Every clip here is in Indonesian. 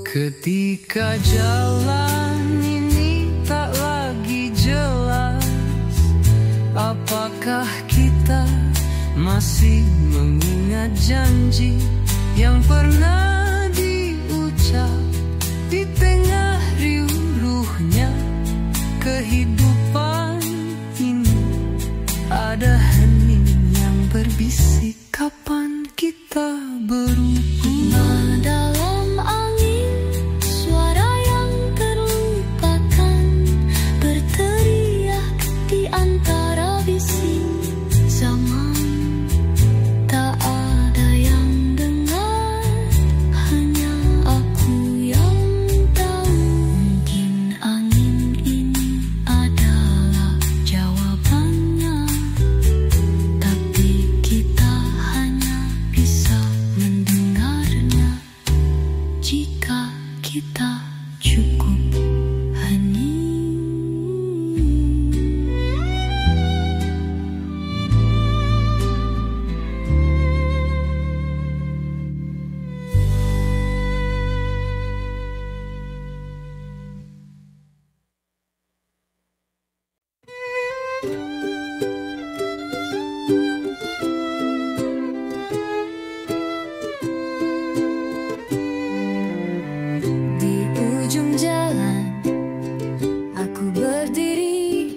Ketika jalan ini tak lagi jelas, apakah kita masih mengingat janji yang pernah diucap di tengah riuhnya kehidupan ini? Ada hening yang berbisik, kapan kita berubah? Dalam angin, suara yang terlupakan berteriak di antara bising zaman. Tak ada yang dengar, hanya aku yang tahu. Mungkin angin ini adalah jawabannya, tapi kita hanya bisa mendengarnya jika kita cukup hening. Di ujung jalan aku berdiri,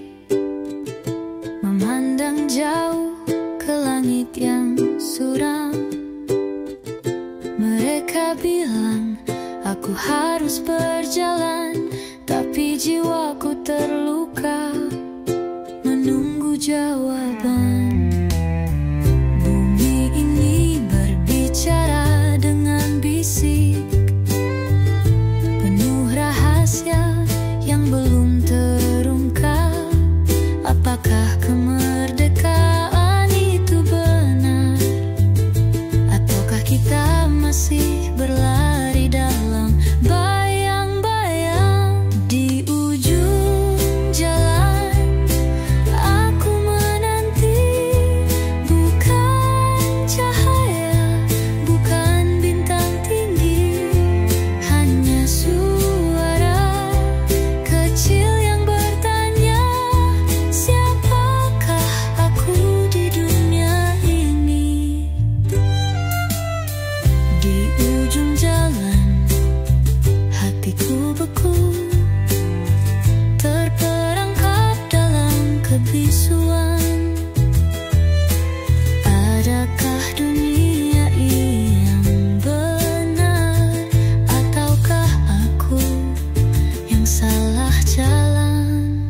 memandang jauh ke langit yang suram. Mereka bilang aku harus berjalan, tapi jiwaku terluka menunggu jawaban. Bumi ini berbicara dengan bisik, penuh rahasia yang belum terungkap. Apakah kemerdekaan itu benar, ataukah kita masih berlari dalam bayang-bayang? Di ujung jalan aku menatap kebisuan. Adakah dunia yang benar, ataukah aku yang salah jalan?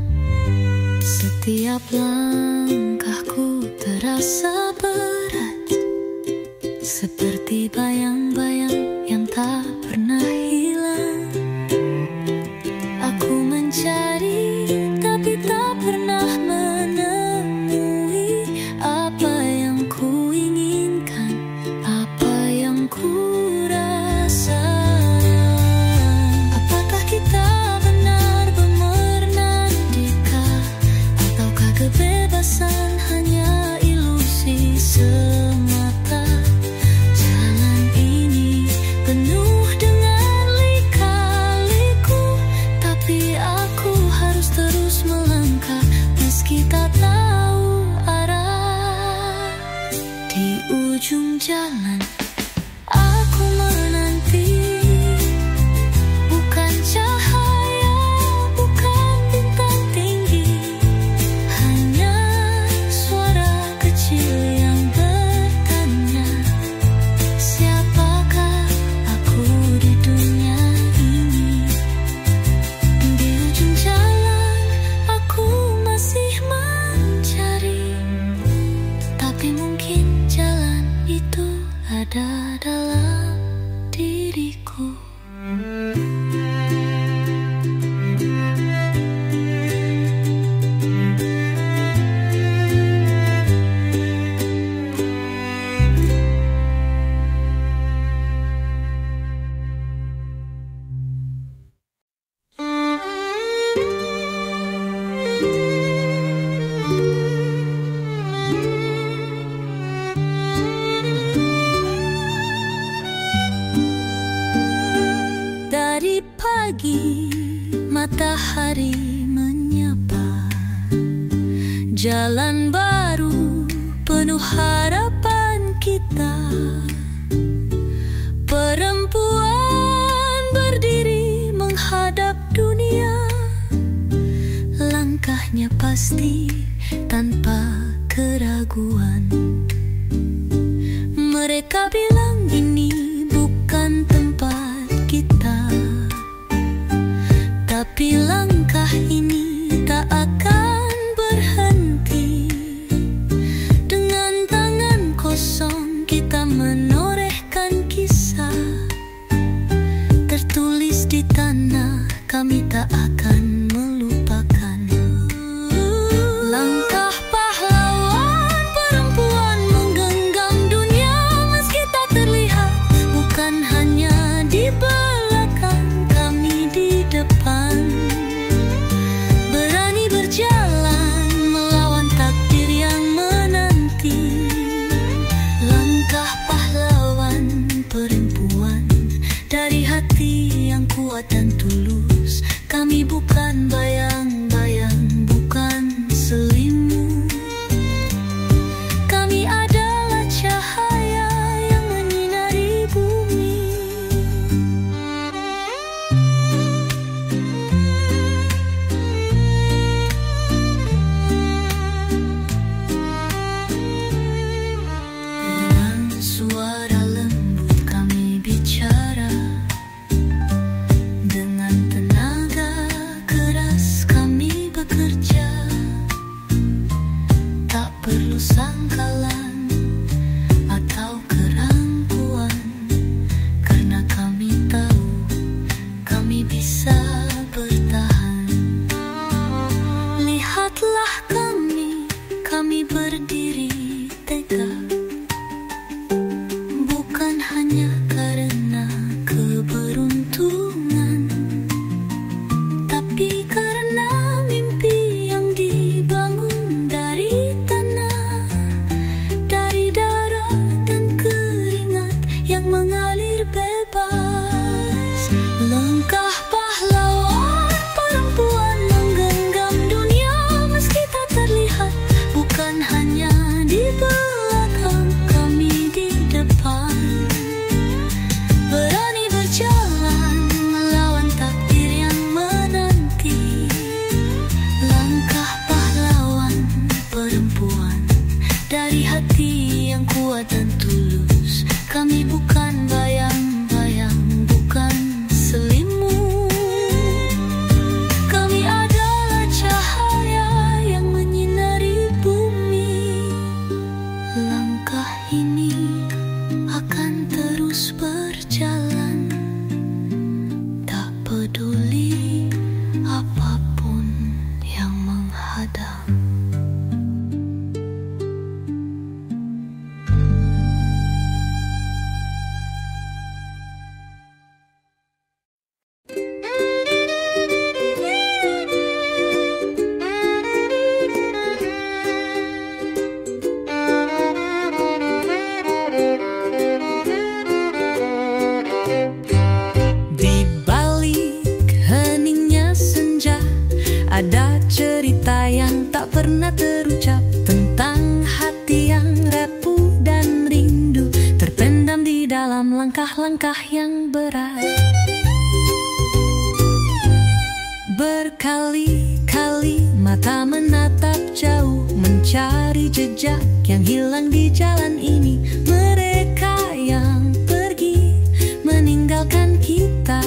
Setiap langkahku terasa berat, seperti bayang-bayang yang tak pernah hilang. Aku mencari tapi tak pernah menemui apa yang ku inginkan, apa yang ku rasa. Apakah kita benar bermerdeka, ataukah kebebasan hanya ilusi semata? Jalan ini penuh dengan lika-liku, tapi aku harus terus melangkah meski tak tahu arah. Di ujung jalan aku menanti, bukan cahaya, bukan bintang tinggi, hanya suara kecil yang bertanya, siapakah aku di dunia ini? Di ujung jalan aku masih mencari, tapi mungkin jalan itu ada dalam diriku. Dari pagi matahari menyapa, jalan baru penuh harapan kita. Perempuan berdiri menghadap dunia, langkahnya pasti tanpa keraguan. Mereka bilang ini bukan tempat kita, tapi langkah ini tak akan berhenti. Dengan tangan kosong kita menorehkan kisah, tertulis di tanah kami tak akan melupakan. Langkah pahlawan perempuan menggenggam dunia meski tak terlihat, bukan hanya di belakang, kami di depan. Berani berjalan melawan takdir yang menanti. Langkah pahlawan perempuan dari hati yang kuat dan tulus. Kami bukan bayang-bayang, bukan selimut. Kami adalah cahaya yang menyinari bumi. Dengan suara lembut kami bicara, dengan tenaga keras kami bekerja. Tak perlu sangkalan atau kerampuan, karena kami tahu kami bisa bertahan. Lihatlah kami berdiri tegak, bukan hanya karena keberuntungan, tapi karena mimpi yang dibangun dari tanah, dari darah dan keringat yang mengalir bebas. Langkah pahlawan perempuan menggenggam dunia meski tak terlihat, bukan hanya Ada cerita yang tak pernah terucap tentang hati yang rapuh dan rindu, terpendam di dalam langkah-langkah yang berat. Berkali-kali mata menatap jauh, mencari jejak yang hilang di jalan ini. Mereka yang pergi meninggalkan kita,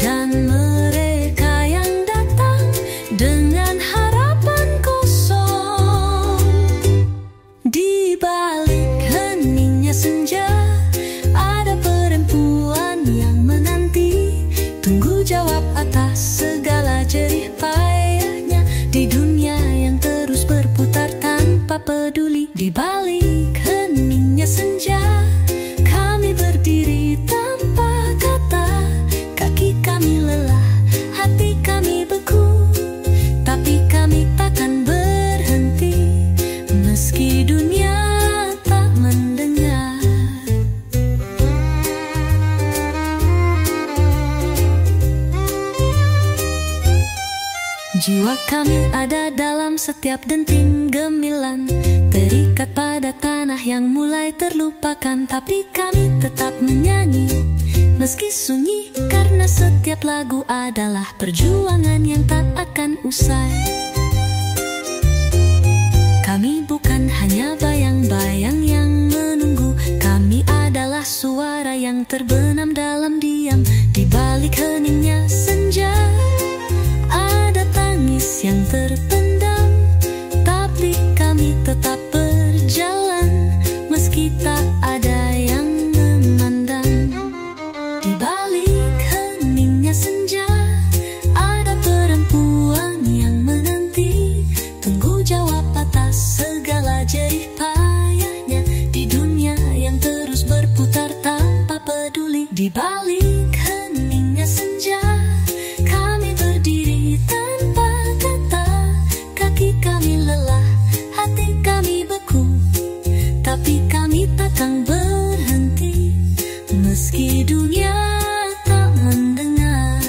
dan mereka yang datang dengan harapan kosong. Di balik heningnya senja ada perempuan yang menanti, tunggu jawab atas segala jerih payahnya di dunia yang terus berputar tanpa peduli. Di balik heningnya senja kami berdiri tanpa kata, kaki kami lelah, hati kami beku, tapi kami takkan berhenti meski dunia tak mendengar. Jiwa kami ada dalam setiap denting gemilan, terikat pada tanah yang mulai terlupakan, tapi kami tetap menyanyi meski sunyi, karena setiap lagu adalah perjuangan yang tak akan usai. Kami bukan hanya bayang-bayang yang menunggu, kami adalah suara yang terbenam dalam diam. Di balik heningnya senja ada tangis yang terpendam, tapi kami tetap berjalan meski tak ada yang memandang. Di balik heningnya senja ada perempuan yang menanti, tunggu jawab atas segala jerih payahnya di dunia yang terus berputar tanpa peduli. Di balik heningnya senja kami berdiri tanpa kata, kaki kami lelah, hati kami beku, tapi kami takkan berhenti meski dunia tak mendengar.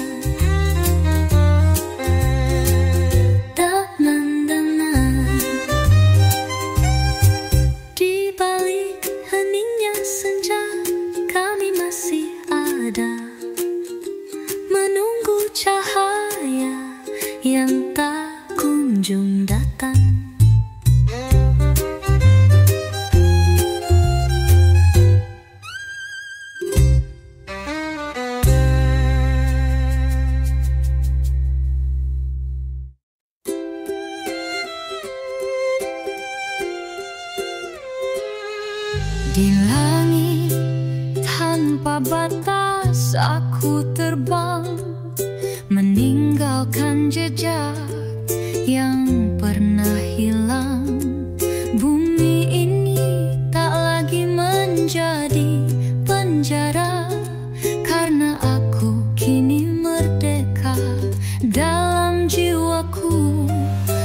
Tak mendengar. Di balik heningnya senja kami masih ada, menunggu cahaya yang tak kunjung datang. Di langit tanpa batas aku terbang, meninggalkan jejak yang pernah hilang. Bumi ini tak lagi menjadi penjara, karena aku kini merdeka dalam jiwaku.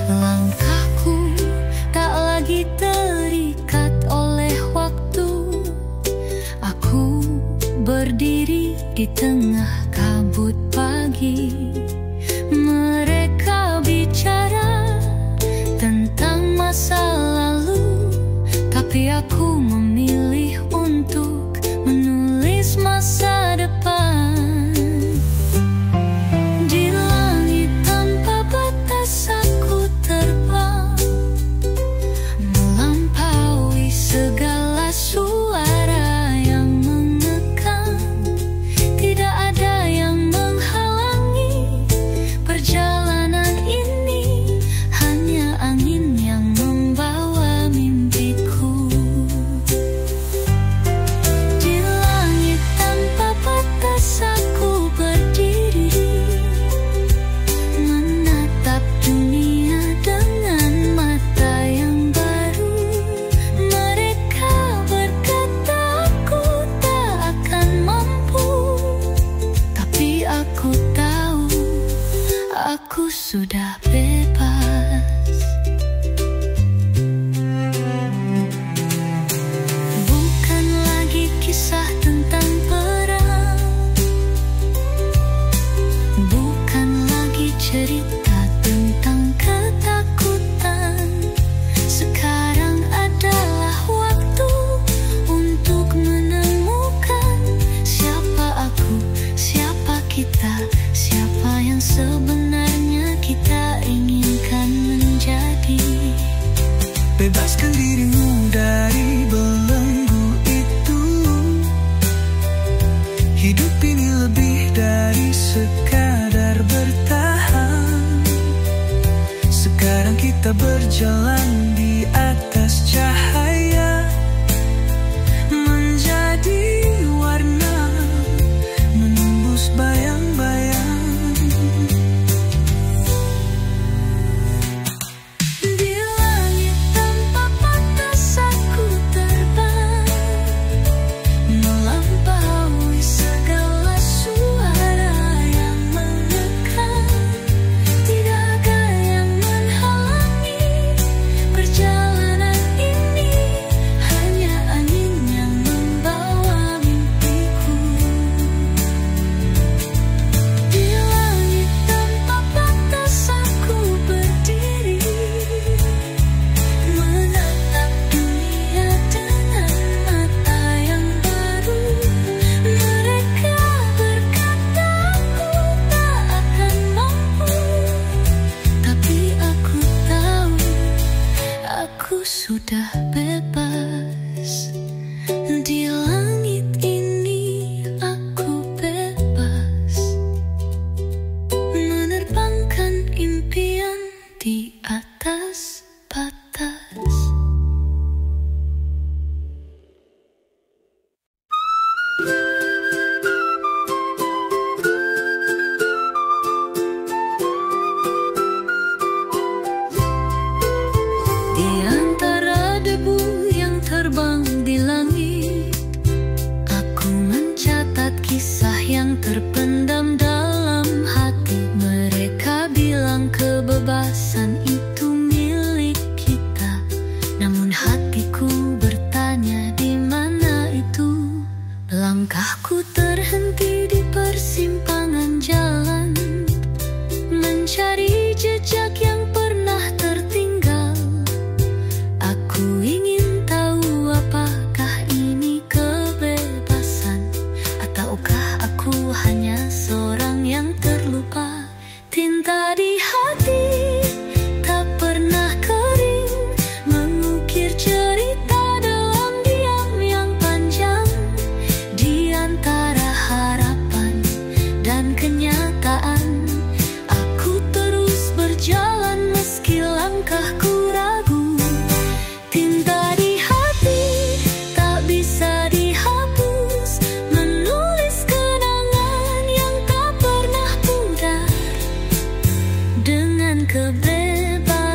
Langkahku tak lagi terikat oleh waktu. Aku berdiri di tengah kabut pagi. Mereka bicara tentang masa lalu, tapi aku memilih untuk menulis masa depan. Di langit tanpa batas aku terbang, melampaui segala suara yang mengekang. Tidak ada yang menghalangi perjalanan ini, hanya angin yang membawa mimpiku. Di langit tanpa batas aku berdiri, menatap dunia dengan mata yang baru. Mereka berkata aku tak akan mampu, tapi aku tahu aku sudah bebas. Bukan lagi kisah tentang perang, bukan lagi cerita tentang ketakutan. Sekarang adalah waktu untuk menemukan siapa aku, siapa kita, siapa yang sebenarnya kita inginkan menjadi. Bebaskan dirimu dari belenggu itu. Hidup ini lebih dari sekadar bertahan. Sekarang kita berjalan di atas cahaya, menjadi warna, menembus bayang-bayang. Di langit tanpa batas aku terbang, melampaui segala suara yang menekan. Tidak ada yang menghalangi perjalanan ini, hanya angin yang membawa mimpiku. Di langit tanpa batas aku berdiri, menatap dunia dengan mata yang baru. Mereka berkata aku tak akan mampu, tapi aku tahu aku sudah bebas. Di langit ini aku bebas, menerbangkan impian di atas batas. Di antara debu yang terbang di langit, aku mencatat kisah yang terpendam dalam hati. Mereka bilang kebebasan itu milik kita, namun hatiku bertanya di mana itu. Langkahku terhenti di persimpangan jalan, mencari jejak yang pernah tertinggal. Aku ingin tahu apakah ini kebebasan, ataukah aku hanya seorang yang terluka. Tinta di hati tak pernah kering, mengukir cerita dalam diam yang panjang. Di antara harapan dan kenyataan, aku terus berjalan meski langkahku ragu. Tinta di hati tak bisa dihapus, menulis kenangan yang tak pernah pudar. Dengan kebebasan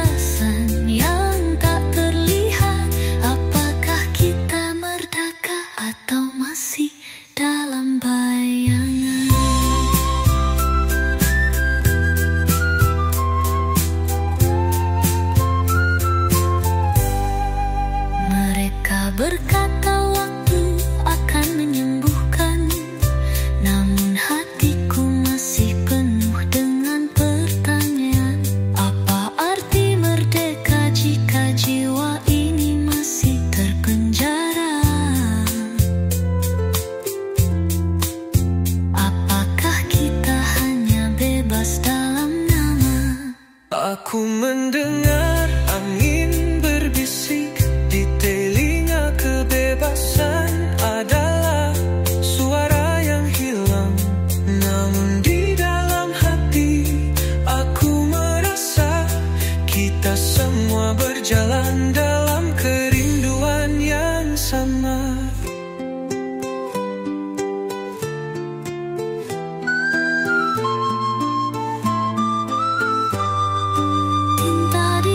yang tak terlihat, apakah kita merdeka atau masih dalam bayangan? Mereka berkata waktu akan menyembuhkan, namun hatiku masih penuh dengan pertanyaan. Apa arti merdeka jika jiwa ini masih terpenjara? Apakah kita hanya bebas dalam nama? Aku mendengar angin berbisik di telinga. Kebebasan adalah suara yang hilang, namun di dalam hati aku merasa kita semua berjalan dalam kerinduan yang sama. Tinta di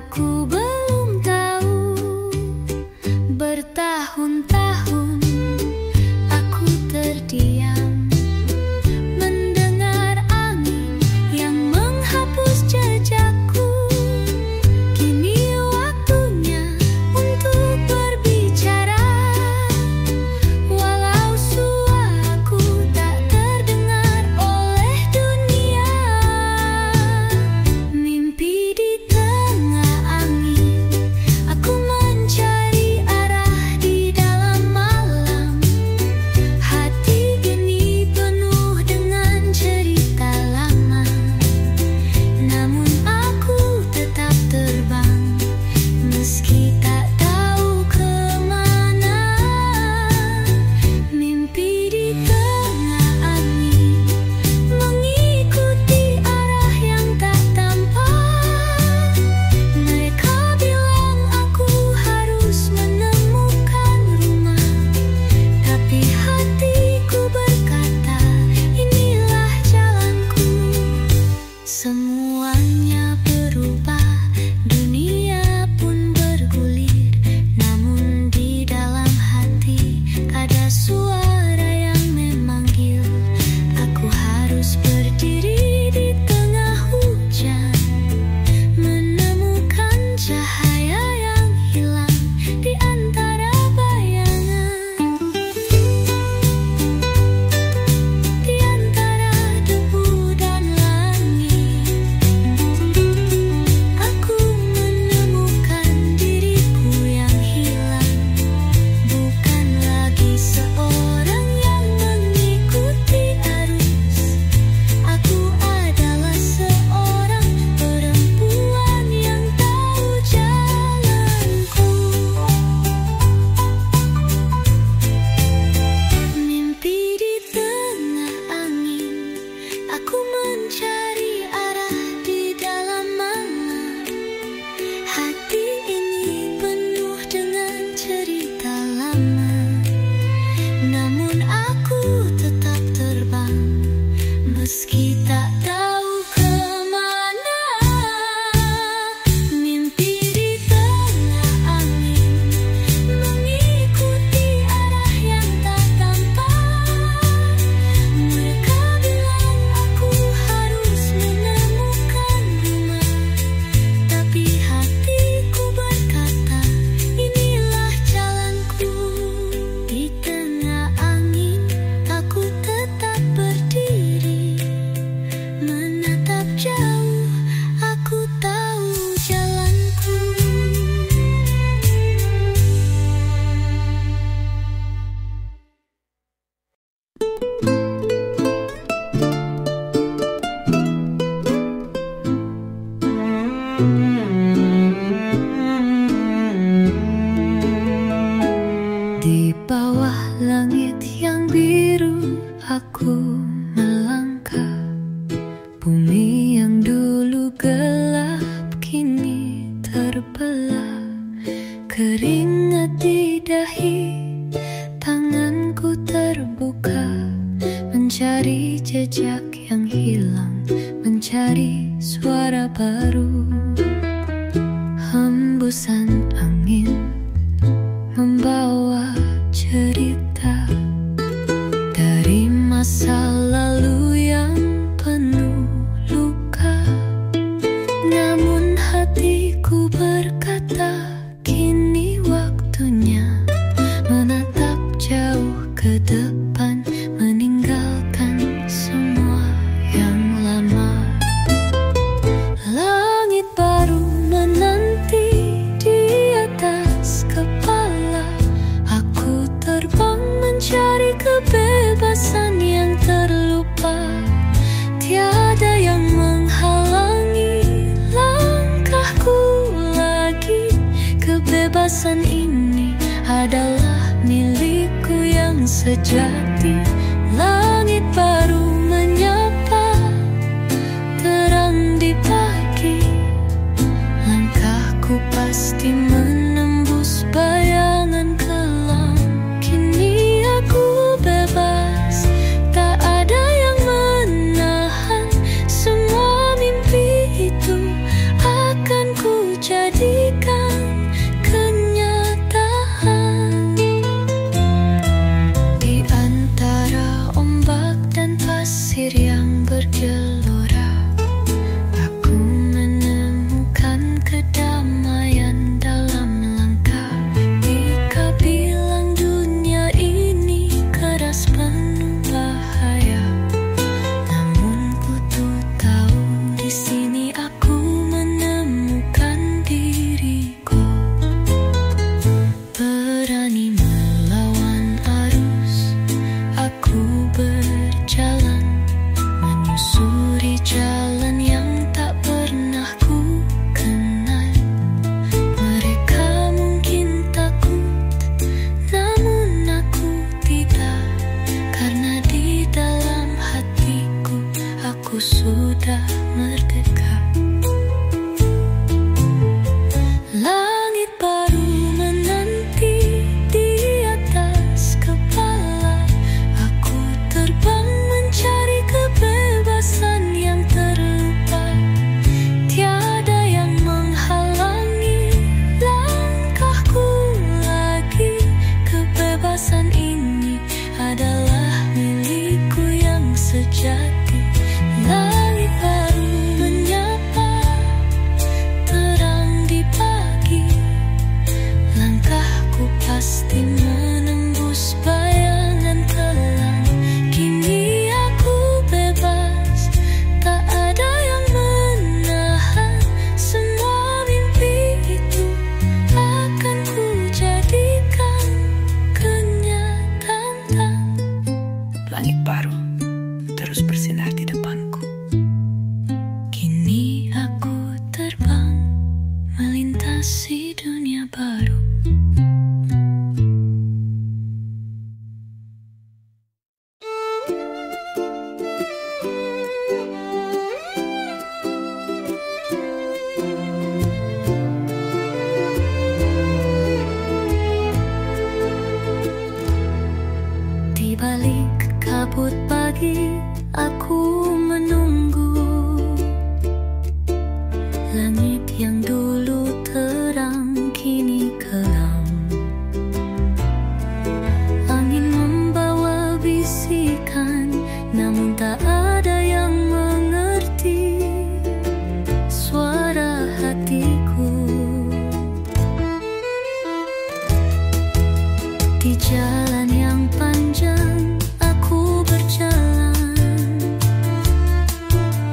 Aku belum tahu, bertahun-tahun aku terdiam mendengar angin yang menghapus jejakku. Kini waktunya untuk berbicara, walau suaraku tak terdengar oleh dunia. Mimpi di tengah angin, aku mencari arah di dalam malam. Hati ini penuh dengan cerita lama, namun aku tetap terbang meski tak tahu kemana. Mimpi di tengah angin, mengikuti arah yang tak tampak. Mereka bilang aku harus menemukan rumah, tapi hatiku berkata, inilah jalanku. Semuanya berubah, dunia pun bergulir, namun di dalam hati ada suara yang memanggil. Aku harus berdiri di tengah hujan, menemukan cahaya yang hilang di antara bayangan, di antara debu dan langit. Aku menemukan diriku yang hilang, bukan lagi seorang yang mengikuti arus. Aku adalah seorang perempuan yang tahu jalanku. Mimpi di tengah angin, aku mencari arah di dalam malam. Hati ini penuh dengan cerita lama, namun aku tetap terbang meski tak tahu kemana. Mimpi di tengah angin, mengikuti arah yang tak tampak. Mereka bilang aku harus menemukan rumah, tapi hatiku berkata, inilah jalanku. Di tengah angin, aku tetap berdiri, menatap jauh. Aku tahu jalanku. Di bawah langit yang biru, aku melangkah. Bumi yang dulu gelap kini terbelah. Keringat di dahi, tanganku terbuka, mencari jejak yang hilang, mencari suara baru. Hembusan angin membawa cerita dari masa lalu yang penuh luka. Namun hatiku berkata, kini waktunya menatap jauh ke depan, meninggalkan semua yang lama. Langit baru menanti di atas kepala. Aku terbang mencari kebebasan yang terlupa. Tiada yang menghalangi langkahku lagi. Kebebasan ini adalah milikku yang sejati. Langit baru menyapa, terang di pagi. Langkahku pasti menembus bayangan kelam. Kini aku bebas, tak ada yang menahan. Semua mimpi itu akan ku jadi kasih dunia baru. Di balik kabut pagi aku menunggu langit yang dulu terang kini kelam. Angin membawa bisikan, namun tak ada yang mengerti suara hatiku. Di jalan yang panjang aku berjalan,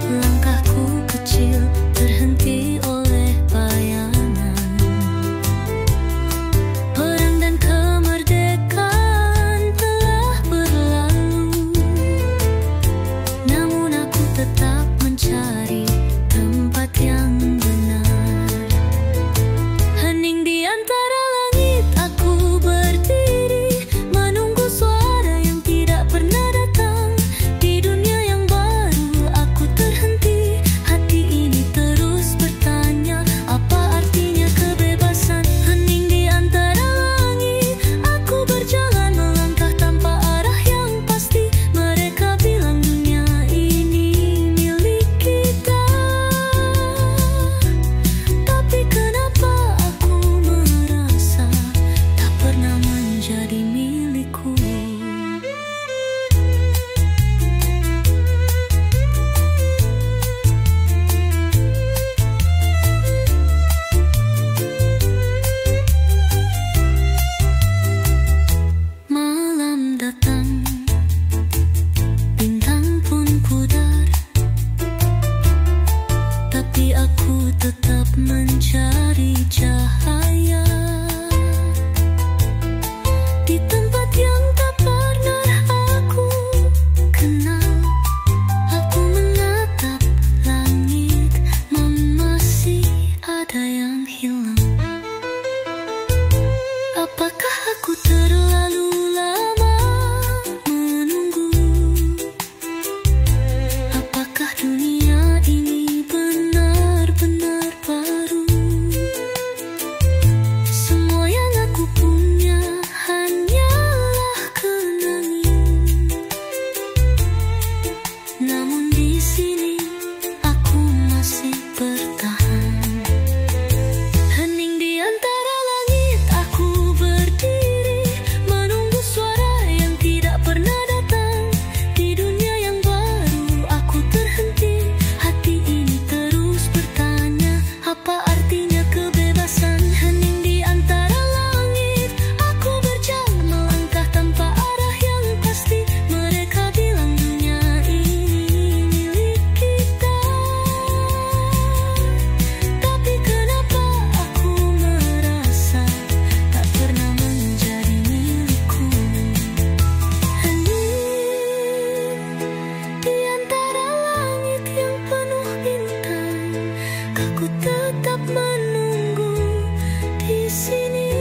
langkahku kecil terhenti oleh bayangan. Perang dan kemerdekaan telah berlalu, namun aku tetap mencari tempat yang benar. Hening di antara langit aku berdiri, menunggu suara yang tidak pernah datang. Di dunia yang baru aku terhenti, hati ini terus bertanya, apa artinya kebebasan? Hening di antara langit aku berjalan, melangkah tanpa arah yang pasti. Mereka bilang dunia ini milik kita, tapi kenapa aku merasa tak pernah menjadi milikku? Malam datang, bintang pun pudar, tapi aku tetap mencari cahaya. Di tempat yang tak pernah aku kenal, aku menatap langit, masih ada yang hilang. Apakah aku terlalu lama menunggu? Apakah dunia ini benar-benar baru? Semua yang aku punya hanyalah kenangan, namun di sini aku masih bertahan. Hening di antara langit aku berdiri, menunggu suara yang tidak pernah datang. Di dunia yang baru aku terhenti, hati ini terus bertanya, apa artinya kebebasan? Hening di antara langit aku berjalan, melangkah tanpa arah yang pasti. Mereka bilang dunia ini milik kita, tapi kenapa aku merasa tak pernah menjadi milikku? Hening di antara langit yang penuh bintang, aku tetap menunggu di sini.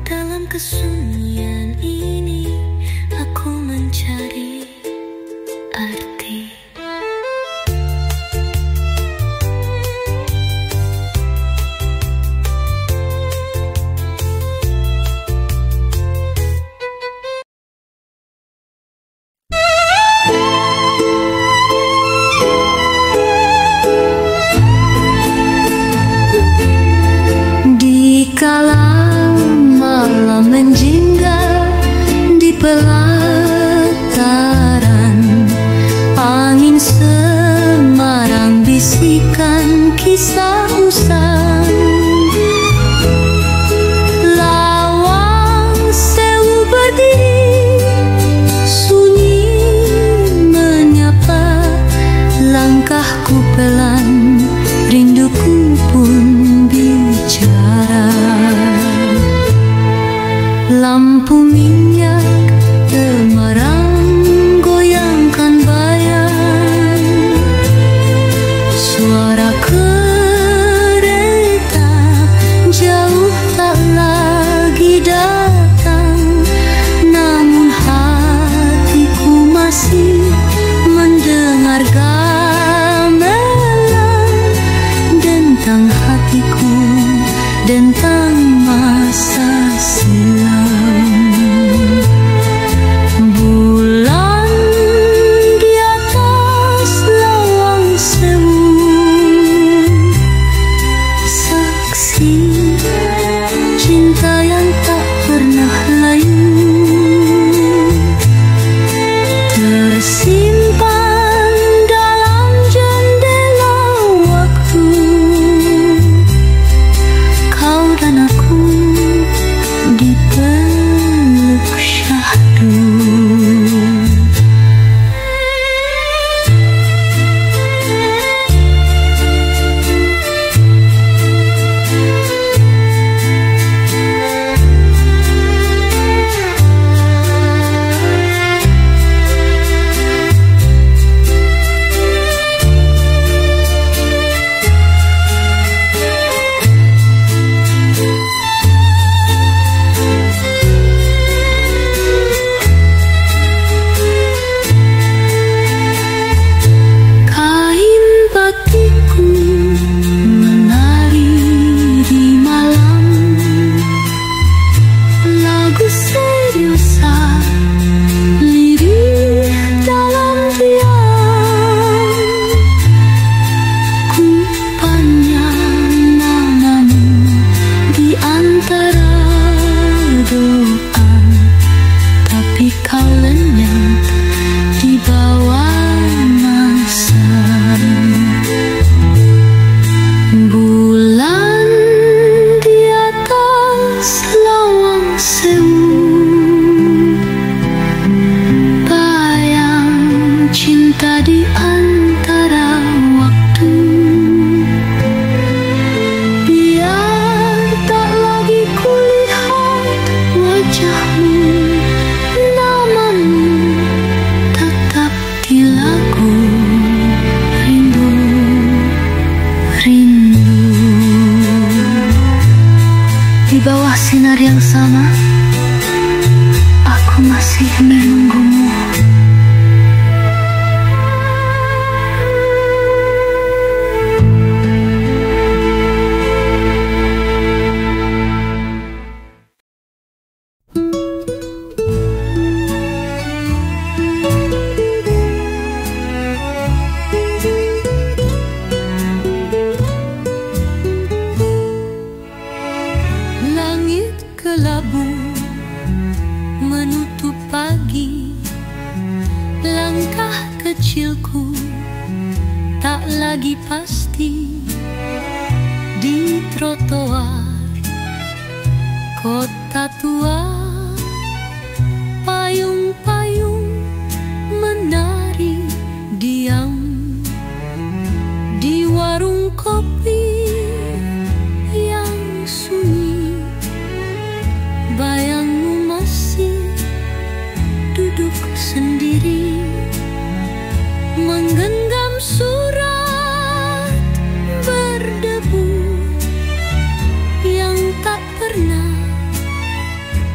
Dalam kesunyian ini aku mencari arti. Di kala malam menjingga di pelataran, angin semarang bisikan kisah usang. Lawang sewu berdiri, sunyi menyapa, langkahku pelan, rinduku pun bicara. Lampu minyak temarang goyangkan bayang, suara ke bawah sinar yang sama, aku masih menunggumu. Kecilku tak lagi pasti di trotoar kota tua. Payung-payung menari diam di warung kopi yang sunyi. Bayangmu masih duduk sendiri, menggenggam surat berdebu yang tak pernah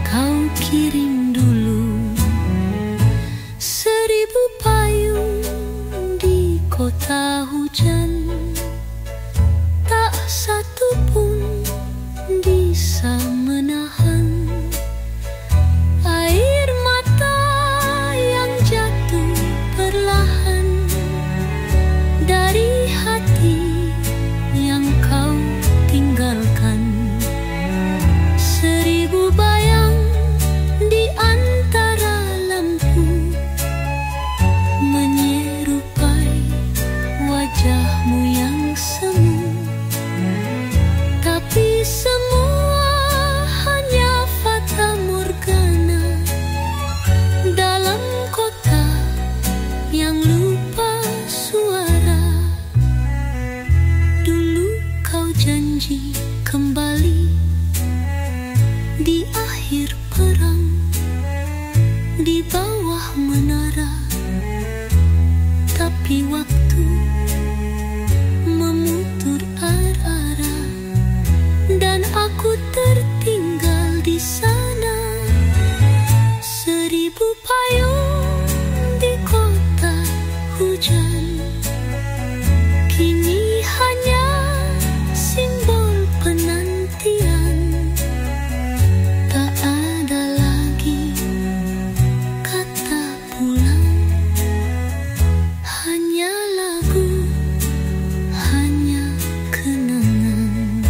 kau kirim dulu. 1000 payung di kota hujan, tak satu pun bisa menahan air mata yang jatuh perlahan dari hati yang kau tinggalkan. 1000 bayang di antara lampu menyerupai wajahmu yang semu, tapi semua hanya fata morgana dalam kota yang lupa suara. Dulu kau janji kembali di akhir perang di bawah menara, tapi waktu memutur arah dan aku tertinggal di sana. 1000 payung di kota hujan kini hanya simbol penantian. Tak ada lagi kata pulang, hanya lagu, hanya kenangan.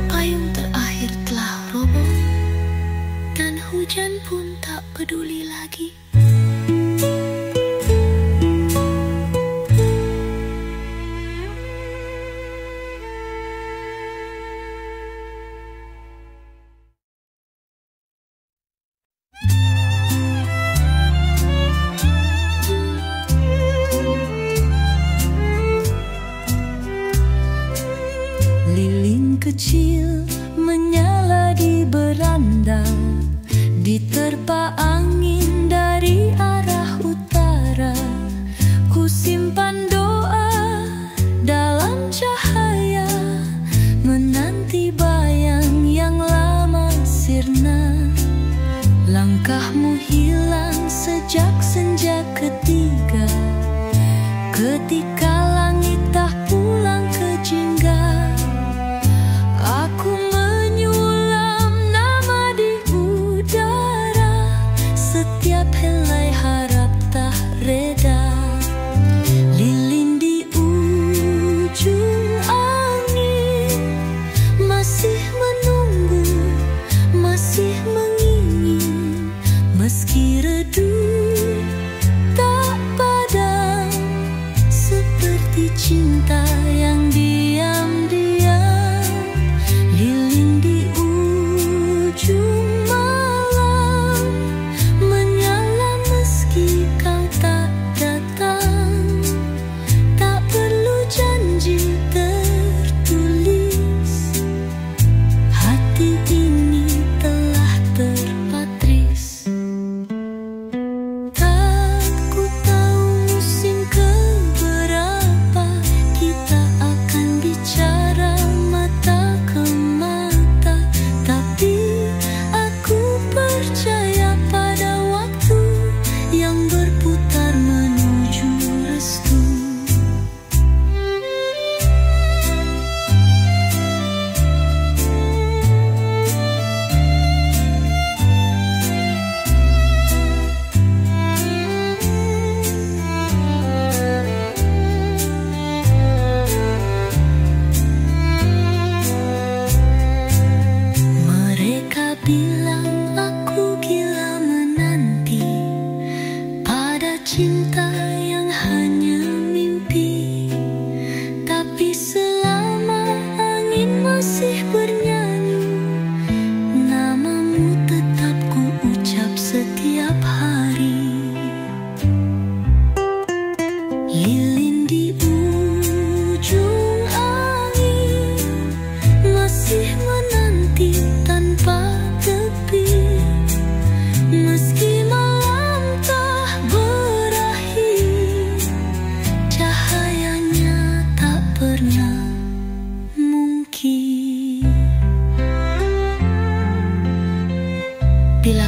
Payung terakhir telah roboh dan hujan pun tak peduli lagi. Lilin kecil menyala di beranda, diterpa angin dari arah utara. Ku simpan doa dalam cahaya, menanti bayang yang lama sirna. Langkahmu hilang sejak senja ketiga, ketika langit tak pulang ke jingga. Aku menyulam nama di udara, setiap helai harap tak reda. Lilin di ujung angin masih menunggu, masih mengingin, meski redup tak padam, seperti cinta yang diam-diam. Lilin di ujung malam menyala meski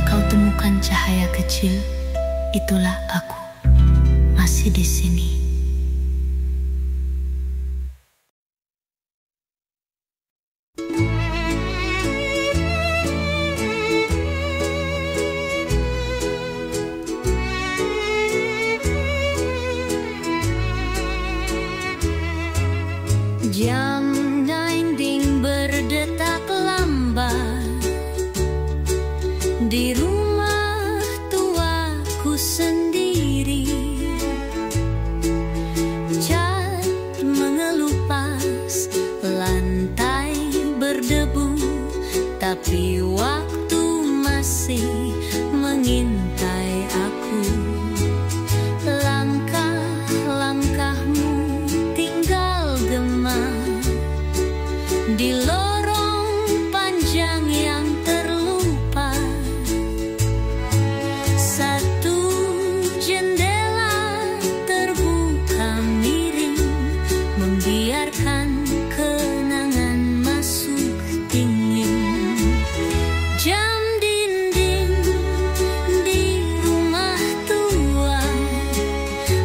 kau temukan cahaya kecil, itulah aku masih di sini. Jam dinding berdetak lambat di rumah tuaku sendiri. Cat mengelupas lantai berdebu, tapi waktu masih mengintai aku. Langkah-langkahmu tinggal gema di lorong panjang yang terlupa. Satu jendela terbuka miring, membiarkan kenangan masuk dingin. Jam dinding di rumah tua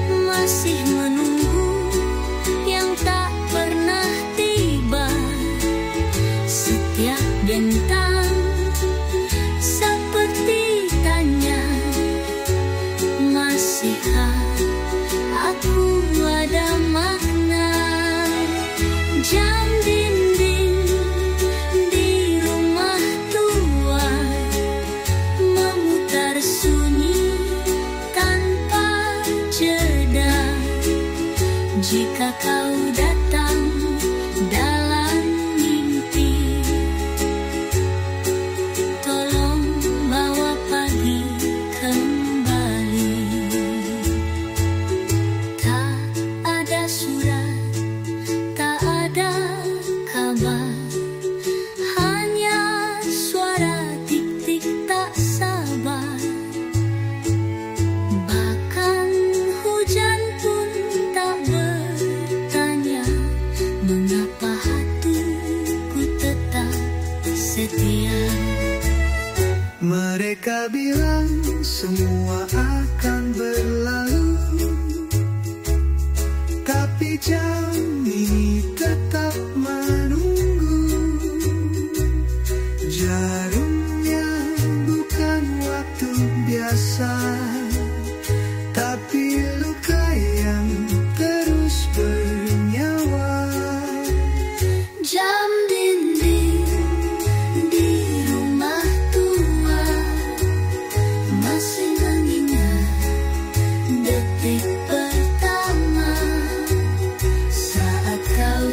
masih menunggu yang tak pernah tiba. Setiap bintang seperti tanya, masihkah aku ada makna? Jam dinding di rumah tua memutar sunyi tanpa jeda. Jika kau datang dalam mimpi, tolong bawa pagi kembali. Tak ada surat, tak ada kabar, hanya suara tik-tik tak sabar. Bahkan hujan pun tak bertanya mengapa hatiku tetap setia. Mereka bilang semua akan berlalu, tapi jam ini tetap menunggu. Jarumnya bukan waktu biasa, tapi luka yang terus bernyawa. Jam dinding di rumah tua masih mengingat detik pertama saat kau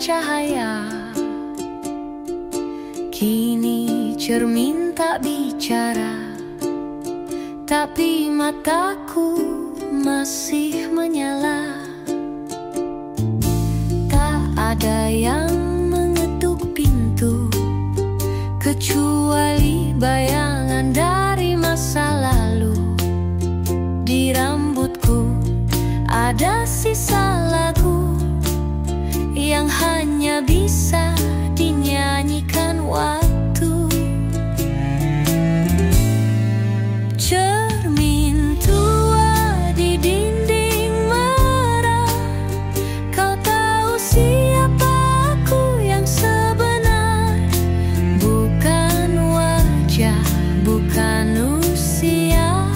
bercahaya. Kini cermin tak bicara, tapi mataku masih menyala. Tak ada yang mengetuk pintu kecuali bayangan dari masa lalu. Di rambutku ada sisa lagu yang hanya bisa dinyanyikan waktu. Cermin tua di dinding merah, kau tahu siapa aku yang sebenar. Bukan wajah, bukan usia,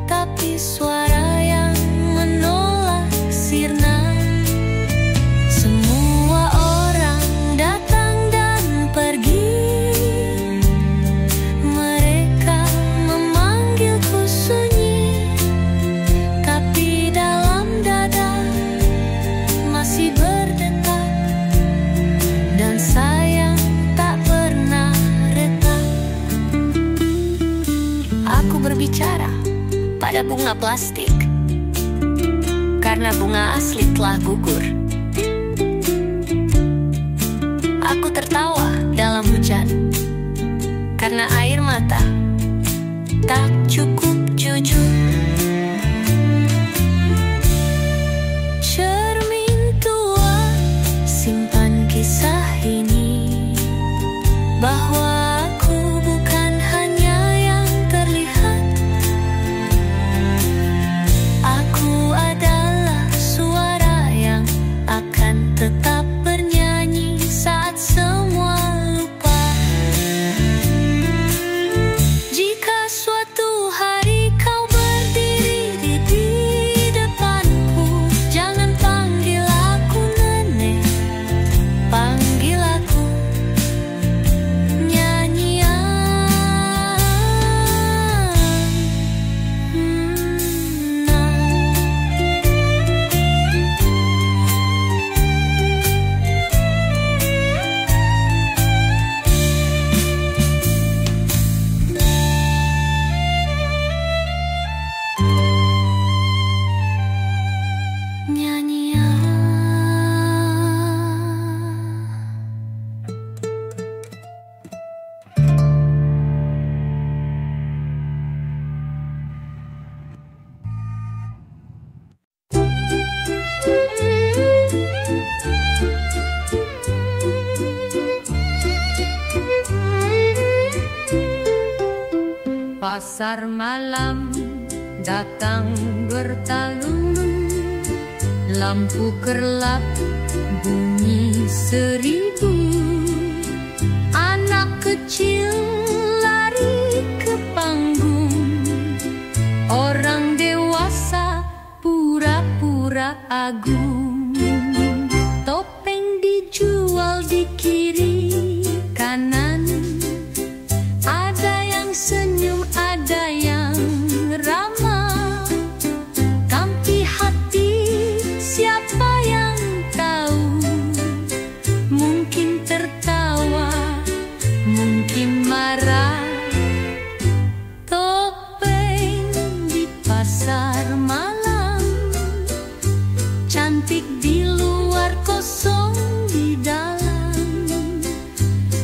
tapi suara yang menolak sirna. Semua orang datang dan pergi, mereka memanggilku sunyi, tapi dalam dada masih berdetak, dan sayang tak pernah retak. Aku berbicara pada bunga plastik, karena bunga asli telah gugur. Aku tertawa dalam hujan, karena air mata tak cukup jujur. Cermin tua, simpan kisah ini, bahwa aku bukan hanya yang terlihat. Aku adalah suara yang akan tetap bernyanyi saat semua lupa. Jika suatu hari kau berdiri di depanku, jangan panggil aku nenek, panggil aku nyanyian. Pasar malam datang bertalun, lampu kerlap bunyi seribu. Anak kecil lari ke panggung, orang dewasa pura-pura agung. Topeng dijual di kiri kanan, ada yang senyum, ada yang ramah. Kampi hati, siapa yang tahu? Mungkin tertawa, mungkin marah. Topeng di pasar malam, cantik di luar, kosong di dalam.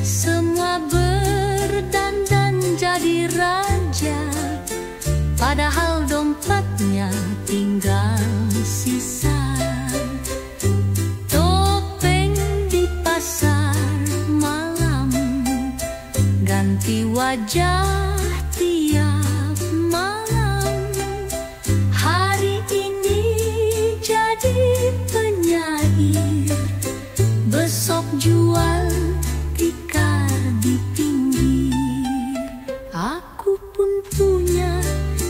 Semua berdandan jadi raja, padahal dompetnya tinggal sisa. Topeng di pasar malam, ganti wajah tiap malam. Hari ini jadi penyair, besok jual tikar di pinggir. Aku pun punya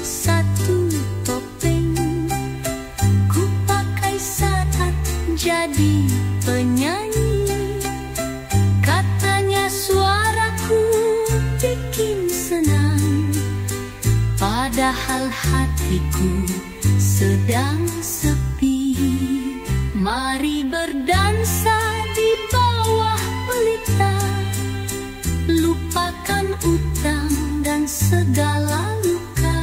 satu topeng, ku pakai saat jadi penyanyi. Katanya suaraku bikin senang, padahal hatiku sedang sepi. Mari berdansa segala luka.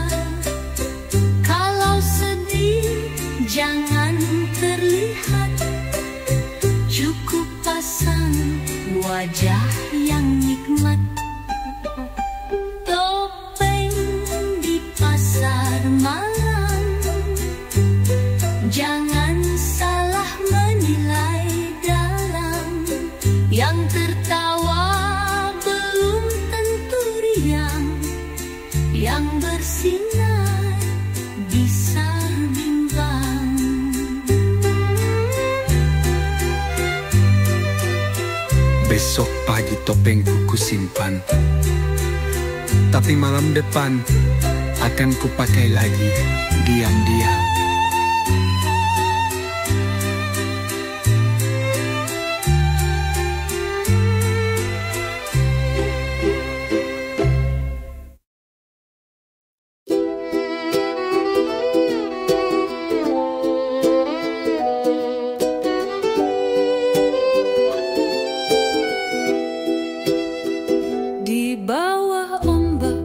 Kalau sedih jangan terlihat, cukup pasang wajah yang nikmat. Topeng di pasar malam, jangan salah menilai dalam. Yang tertawa belum tentu riang, yang bersinar bisa bimbang. Besok pagi topengku kusimpan, tapi malam depan akan kupakai lagi diam-diam. Di bawah ombak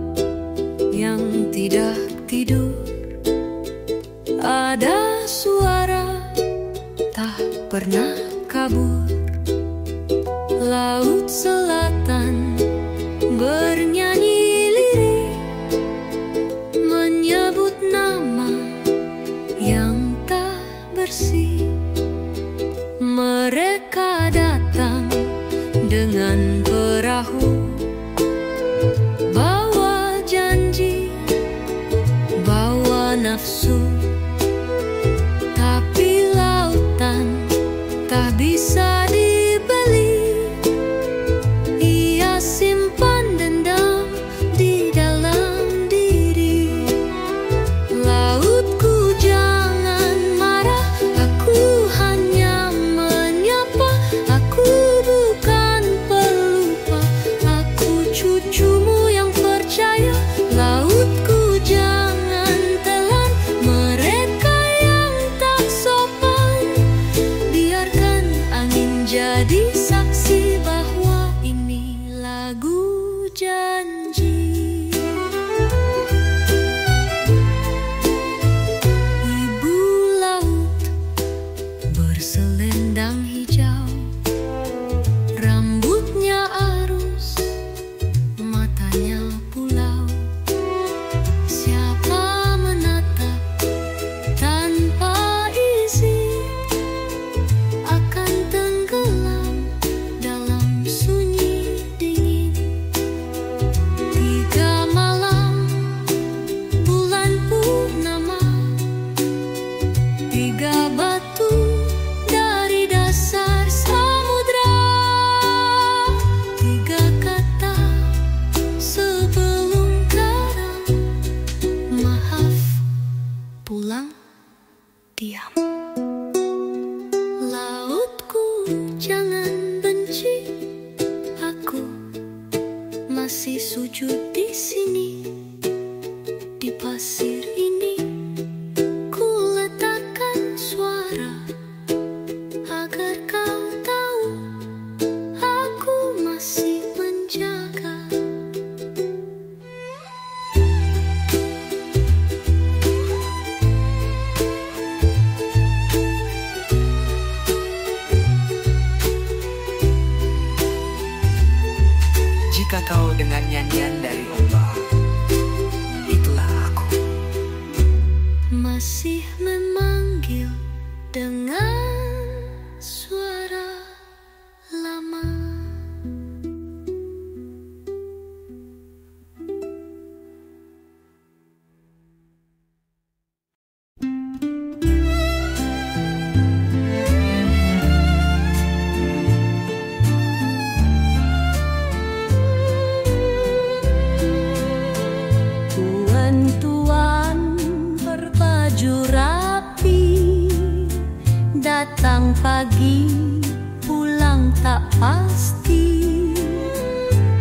yang tidak tidur, ada suara tak pernah kabur. Laut selatan bernyanyi lirik, menyebut nama yang tak bersih. Mereka datang dengan perahu, bawa janji, bawa nafsu. Tapi lautan tak bisa dibeli. Ia simpan dendam di dalam diri. Lautku jangan marah, aku hanya menyapa. Aku bukan pelupa, aku cucumu yang percaya. Lautku jangan telan mereka yang tak sopan. Biarkan angin jadi saksi bahwa ini lagu janji. Ibu laut berselendang hijau, rambutnya arus, matanya pulau. Siapa menatap tanpa izin akan tenggelam dalam sunyi dingin. 3 malam bulan purnama, 3 batu dari dasar samudra, 3 kata sebelum karam. Maaf, pulang, diam. Lautku jangan benci, aku masih sujud di sini. Di pasir ini ku letakkan suara agar kau tahu aku masih menjaga. Jika kau dengar nyanyian dari ombak, itulah aku. Masih memanggil dengan suara lama. Tuan-tuan berbaju rapi, datang pagi, pulang tak pasti.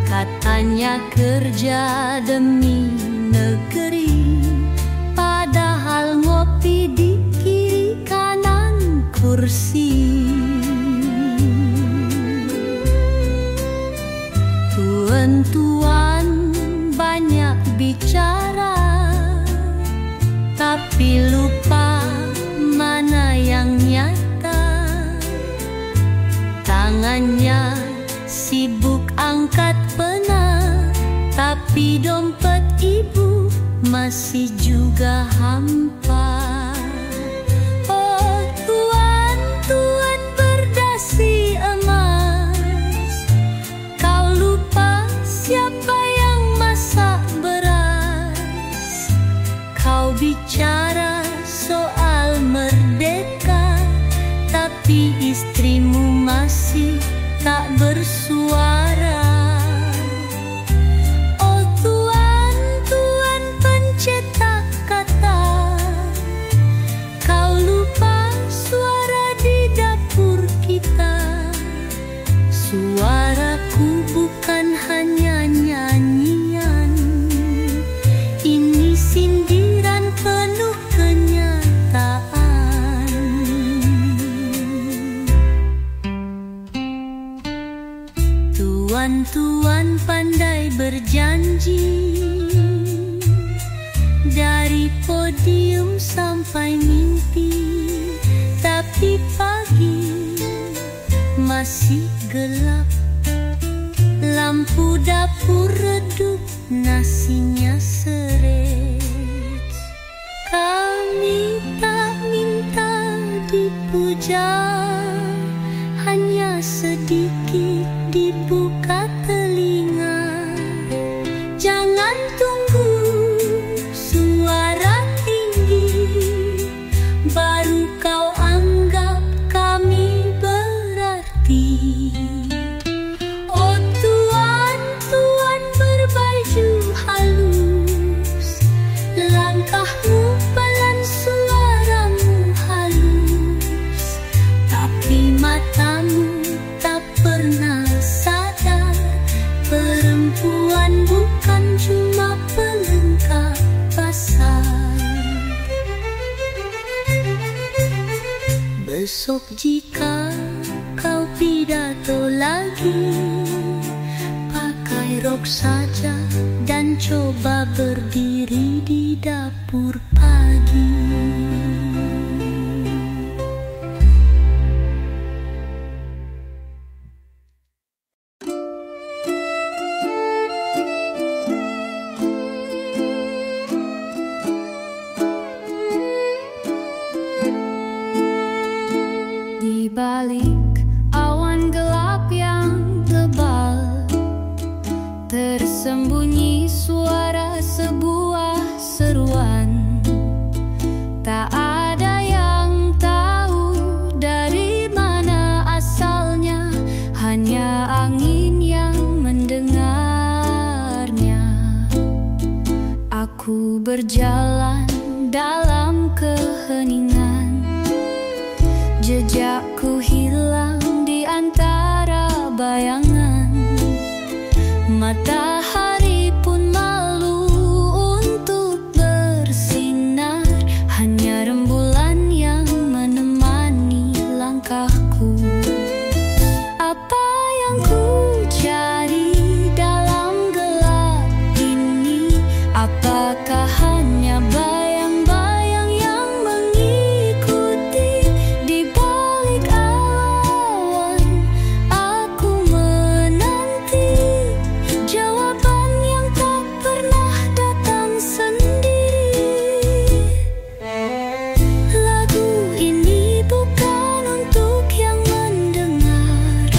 Katanya kerja demi negeri, padahal ngopi di kiri kanan kursi. Tuan-tuan banyak bicara bicara, tapi lupa mana yang nyata. Tangannya sibuk angkat pena, tapi dompet ibu masih juga hampa. Oh Tuan, Tuan berdasi emas, kau lupa siapa yang masak beras. Kau bicara soal merdeka, tapi istrimu masih tak bersuara. Oh Tuan, Tuan pencetak kata, kau lupa suara di dapur kita. Suaraku bukan hanya nyanyian, ini sindiran penuh kenyataan. Tuan-tuan pandai berjanji, dari podium sampai mimpi, tapi pagi masih gelap. Lampu dapur redup, nasinya seret. Kami tak minta dipuja, hanya sedikit dibuka telinga. Jangan tunggu suara tinggi, baru kau anggap kami berarti. Oh Tuan, Tuan berbaju halus, langkahmu pelan, suaramu halus, tapi matamu tak pernah sadar. Perempuan bukan cuma pelengkap pasar. Besok jika kau pidato lagi, pakai rok saja dan coba berdiri di dapur pagi. Di balik awan gelap yang tebal, tersembunyi suara sebuah seruan. Tak ada yang tahu dari mana asalnya, hanya angin yang mendengarnya. Aku berjalan dalam keheningan, jejakku hilang di antara bayangan. Matahari pun malu untuk bersinar, hanya rembulan yang menemani langkahku. Apa yang ku cari dalam gelap ini? Apakah hanya bayang-bayang yang mengikuti? Di balik awan aku menanti jawaban yang tak pernah datang sendiri. Lagu ini bukan untuk yang mendengar,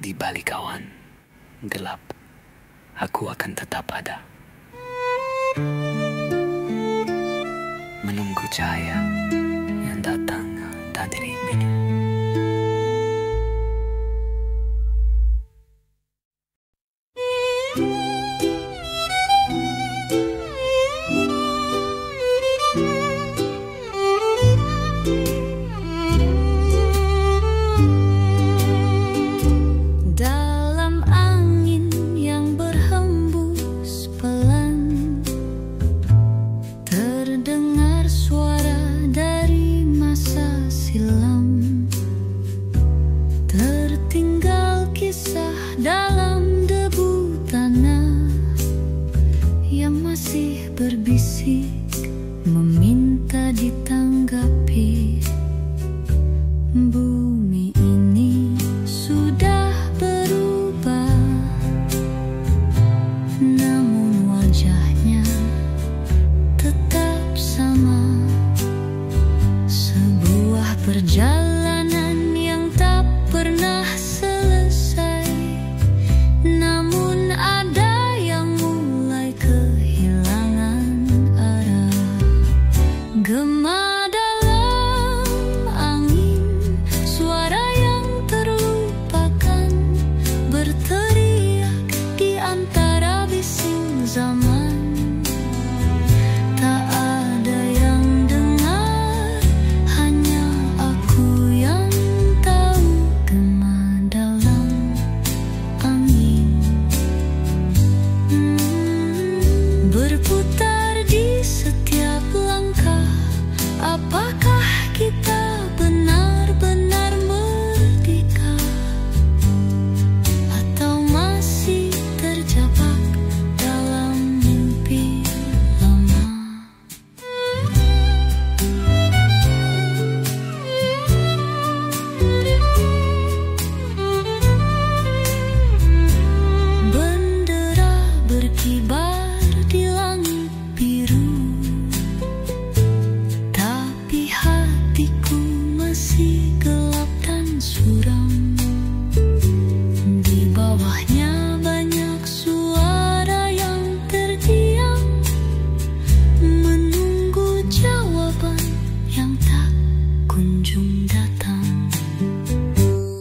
di balik awan gelap, aku akan tetap ada, menunggu cahaya yang datang dari mimpi.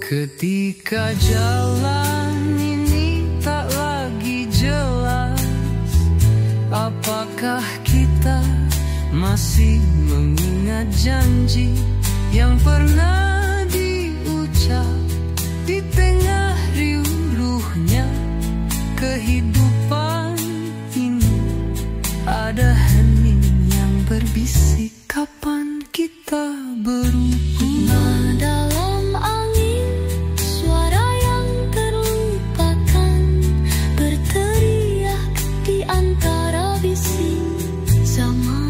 Ketika jalan ini tak lagi jelas, apakah kita masih mengingat janji yang pernah diucap di tengah riuhnya kehidupan ini? Ada hening yang berbisik, kapan kita berubah? Dalam angin, suara yang terlupakan berteriak di antara bising zaman.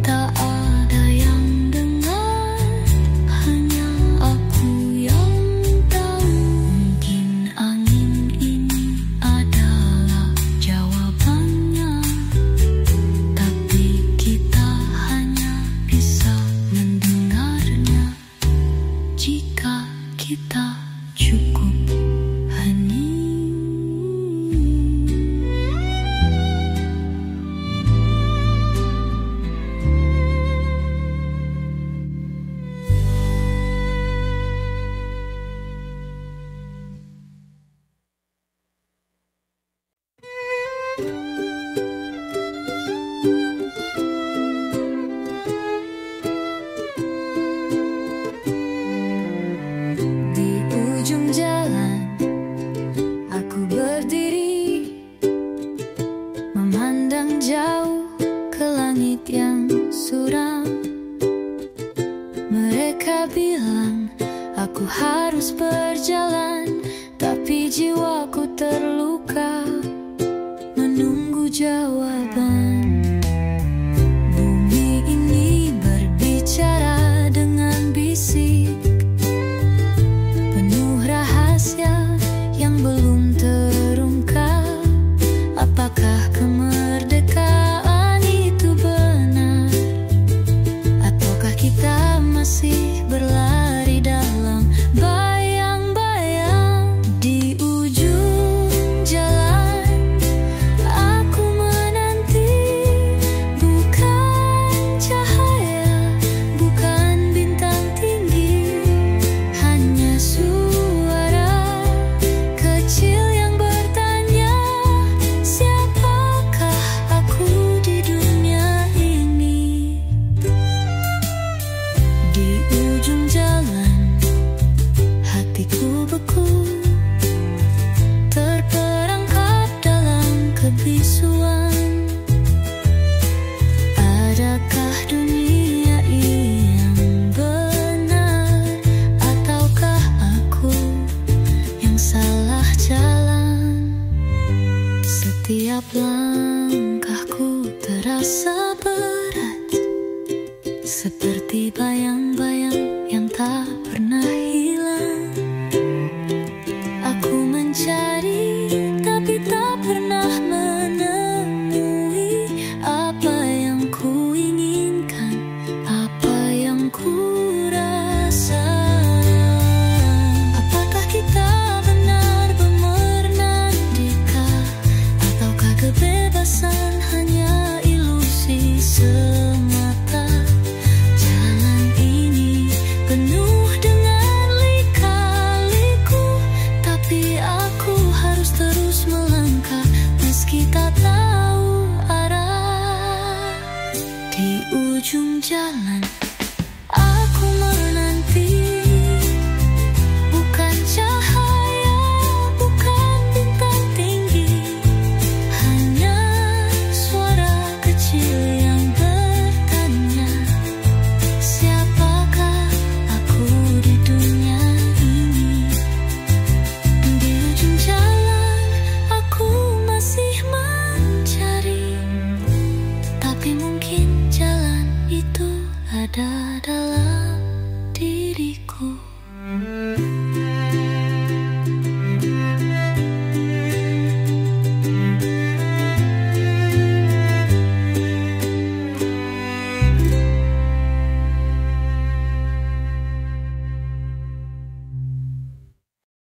Tak ada yang dengar, hanya aku yang tahu. Mungkin angin ini adalah jawabannya, tapi kita hanya bisa mendengarnya jika kita cukup hening. Di ujung jalan aku berdiri, memandang jauh ke langit yang suram. Mereka bilang aku harus berjalan, tapi jiwaku terluka menunggu jawaban.